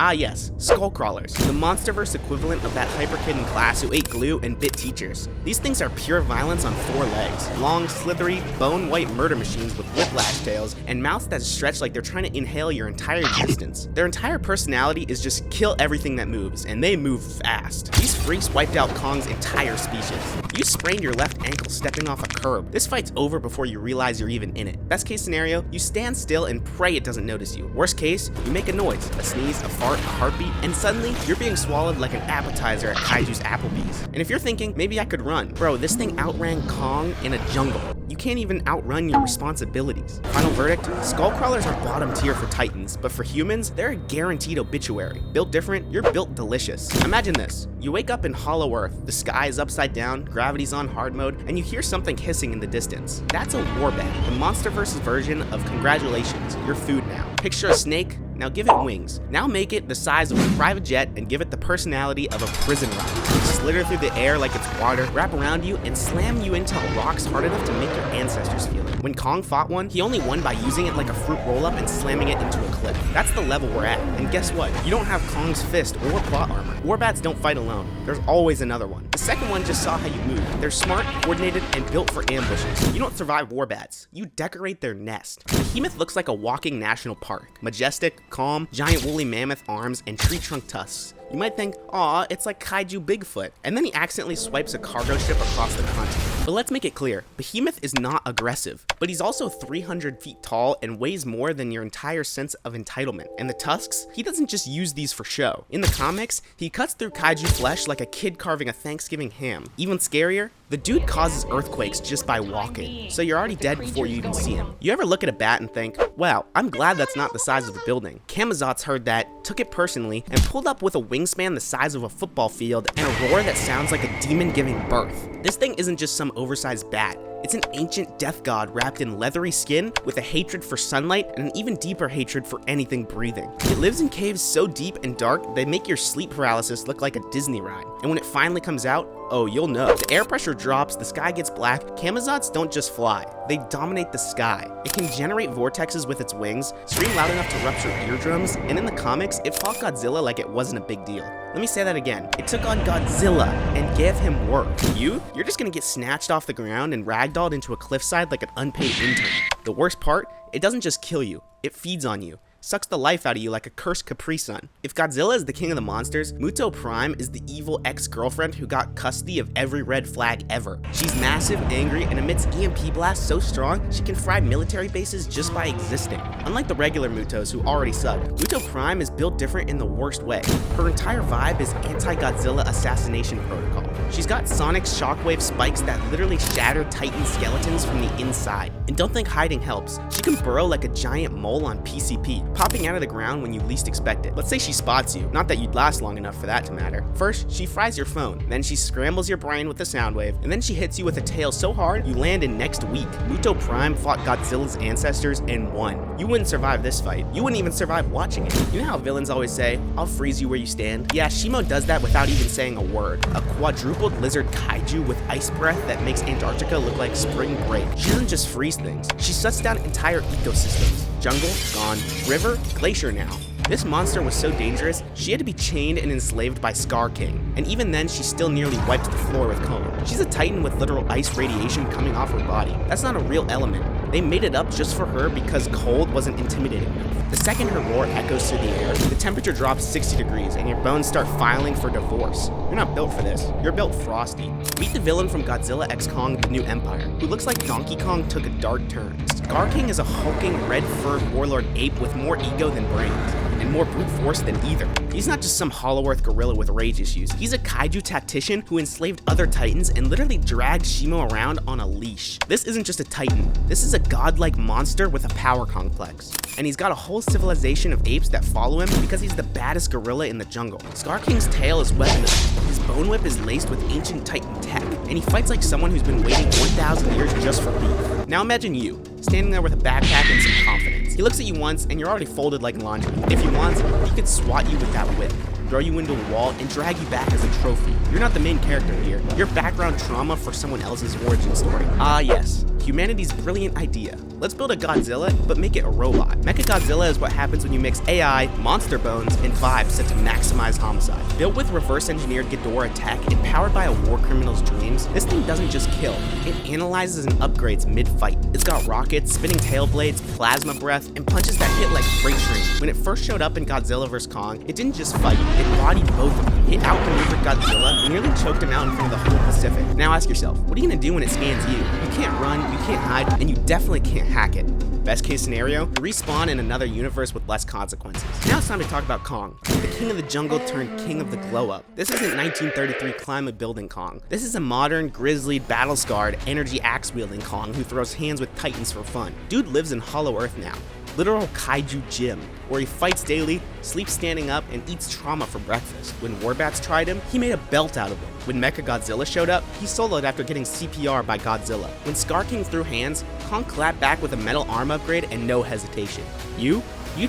Ah yes, Skullcrawlers, the MonsterVerse equivalent of that hyper kid in class who ate glue and bit teachers. These things are pure violence on 4 legs. Long, slithery, bone-white murder machines with whiplash tails and mouths that stretch like they're trying to inhale your entire existence. Their entire personality is just kill everything that moves, and they move fast. These freaks wiped out Kong's entire species. You sprained your left ankle stepping off a curb. This fight's over before you realize you're even in it. Best case scenario, you stand still and pray it doesn't notice you. Worst case, you make a noise, a sneeze, a fart, a heartbeat, and suddenly you're being swallowed like an appetizer at Kaiju's Applebee's. And if you're thinking, maybe I could run, bro, this thing outran Kong in a jungle. You can't even outrun your responsibilities. Final verdict, Skullcrawlers are bottom tier for Titans, but for humans, they're a guaranteed obituary. Built different, you're built delicious. Imagine this, you wake up in Hollow Earth, the sky is upside down, gravity's on hard mode, and you hear something hissing in the distance. That's a Warbat, the MonsterVerse's version of congratulations, you're food now. Picture a snake, now give it wings. Now make it the size of a private jet and give it the personality of a prison rock. Slither through the air like it's water, wrap around you, and slam you into rocks hard enough to make your ancestors feel it. When Kong fought one, he only won by using it like a fruit roll-up and slamming it into a cliff. That's the level we're at. And guess what? You don't have Kong's fist or plot armor. Warbats don't fight alone. There's always another one. The second one just saw how you move. They're smart, coordinated, and built for ambushes. You don't survive Warbats. You decorate their nest. Behemoth looks like a walking national park. Majestic, calm, giant woolly mammoth arms, and tree trunk tusks. You might think, aw, it's like kaiju Bigfoot. And then he accidentally swipes a cargo ship across the continent. But let's make it clear, Behemoth is not aggressive, but he's also 300 feet tall and weighs more than your entire sense of entitlement. And the tusks, he doesn't just use these for show. In the comics, he cuts through kaiju flesh like a kid carving a Thanksgiving ham. Even scarier, the dude causes earthquakes just by walking, so you're already dead before you even see him. You ever look at a bat and think, wow, I'm glad that's not the size of the building. Camazotz heard that, took it personally, and pulled up with a wingspan the size of a football field and a roar that sounds like a demon giving birth. This thing isn't just some oversized bat. It's an ancient death god wrapped in leathery skin with a hatred for sunlight and an even deeper hatred for anything breathing. It lives in caves so deep and dark they make your sleep paralysis look like a Disney ride. And when it finally comes out, oh, you'll know. The air pressure drops, the sky gets black. Camazotz don't just fly, they dominate the sky. It can generate vortexes with its wings, scream loud enough to rupture eardrums, and in the comics, it fought Godzilla like it wasn't a big deal. Let me say that again. It took on Godzilla and gave him work. You're just gonna get snatched off the ground and ragdolled into a cliffside like an unpaid intern. The worst part, it doesn't just kill you, it feeds on you. Sucks the life out of you like a cursed Capri Sun. If Godzilla is the king of the monsters, MUTO Prime is the evil ex-girlfriend who got custody of every red flag ever. She's massive, angry, and emits EMP blasts so strong she can fry military bases just by existing. Unlike the regular MUTOs who already suck, MUTO Prime is built different in the worst way. Her entire vibe is anti-Godzilla assassination protocol. She's got sonic shockwave spikes that literally shatter Titan skeletons from the inside. And don't think hiding helps. She can burrow like a giant mole on PCP, popping out of the ground when you least expect it. Let's say she spots you, not that you'd last long enough for that to matter. First, she fries your phone, then she scrambles your brain with a sound wave, and then she hits you with a tail so hard you land in next week. MUTO Prime fought Godzilla's ancestors and won. You wouldn't survive this fight. You wouldn't even survive watching it. You know how villains always say, I'll freeze you where you stand? Yeah, Shimo does that without even saying a word. A quadrupled lizard kaiju with ice breath that makes Antarctica look like spring break. She doesn't just freeze things, she shuts down entire ecosystems. Jungle, gone. River, glacier now. This monster was so dangerous, she had to be chained and enslaved by Skar King, and even then she still nearly wipes the floor with cone. She's a titan with literal ice radiation coming off her body. That's not a real element. They made it up just for her because cold wasn't intimidating enough. The second her roar echoes through the air, the temperature drops 60 degrees and your bones start filing for divorce. You're not built for this, you're built frosty. Meet the villain from Godzilla x Kong: The New Empire, who looks like Donkey Kong took a dark turn. Skar King is a hulking red-furred warlord ape with more ego than brains, and more brute force than either. He's not just some Hollow Earth gorilla with rage issues. He's a kaiju tactician who enslaved other titans and literally dragged Shimo around on a leash. This isn't just a titan. This is a godlike monster with a power complex. And he's got a whole civilization of apes that follow him because he's the baddest gorilla in the jungle. Skar King's tail is weaponized. His bone whip is laced with ancient titan tech, and he fights like someone who's been waiting 1,000 years just for beef. Now imagine you, standing there with a backpack and some confidence. He looks at you once and you're already folded like laundry. If he wants, he could swat you with that whip, throw you into a wall, and drag you back as a trophy. You're not the main character here. You're background trauma for someone else's origin story. Ah yes, humanity's brilliant idea. Let's build a Godzilla, but make it a robot. Mechagodzilla is what happens when you mix AI, monster bones, and vibes set to maximize homicide. Built with reverse-engineered Ghidorah tech and powered by a war criminal's dreams, this thing doesn't just kill, it analyzes and upgrades mid-fight. It's got rockets, spinning tail blades, plasma breath, and punches that hit like freight trains. When it first showed up in Godzilla vs. Kong, it didn't just fight, it bodied both of them. It outmaneuvered Godzilla and nearly choked him out in front of the whole Pacific. Now ask yourself, what are you gonna do when it scans you? You can't run, you can't hide, and you definitely can't hack it. Best case scenario, you respawn in another universe with less consequences. Now it's time to talk about Kong, the king of the jungle turned king of the glow-up. This isn't 1933 climb a building Kong. This is a modern, grizzly, battle-scarred, energy axe-wielding Kong who throws hands with titans for fun. Dude lives in Hollow Earth now. Literal kaiju gym, where he fights daily, sleeps standing up, and eats trauma for breakfast. When Warbats tried him, he made a belt out of him. When Mechagodzilla showed up, he soloed after getting CPR by Godzilla. When Skar King threw hands, Kong clapped back with a metal arm upgrade and no hesitation. You'd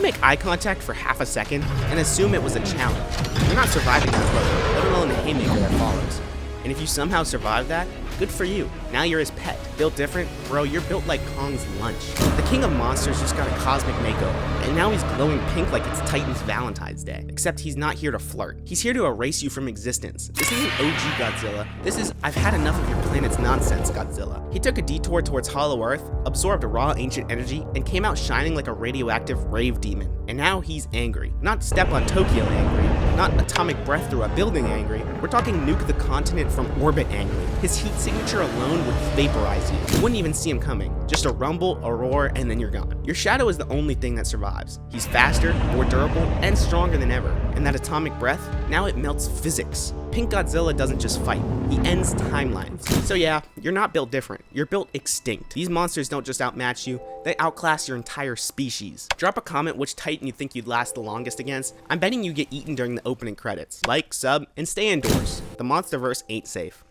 make eye contact for half a second and assume it was a challenge. You're not surviving that blow, let alone the haymaker that follows. And if you somehow survive that, good for you. Now you're his pet. Built different? Bro, you're built like Kong's lunch. The king of monsters just got a cosmic makeover, and now he's glowing pink like it's Titan's Valentine's Day. Except he's not here to flirt. He's here to erase you from existence. This isn't OG Godzilla. This is I've had enough of your planet's nonsense Godzilla. He took a detour towards Hollow Earth, absorbed raw ancient energy, and came out shining like a radioactive rave demon. And now he's angry. Not Step on Tokyo angry, not atomic breath through a building angry. We're talking nuke the continent from orbit angry. His heat signature alone would vaporize you. You wouldn't even see him coming. Just a rumble, a roar, and then you're gone. Your shadow is the only thing that survives. He's faster, more durable, and stronger than ever. And that atomic breath, now it melts physics. Pink Godzilla doesn't just fight, he ends timelines. So yeah, you're not built different, you're built extinct. These monsters don't just outmatch you, they outclass your entire species. Drop a comment which Titan you think you'd last the longest against. I'm betting you get eaten during the opening credits. Like, sub, and stay indoors. The MonsterVerse ain't safe.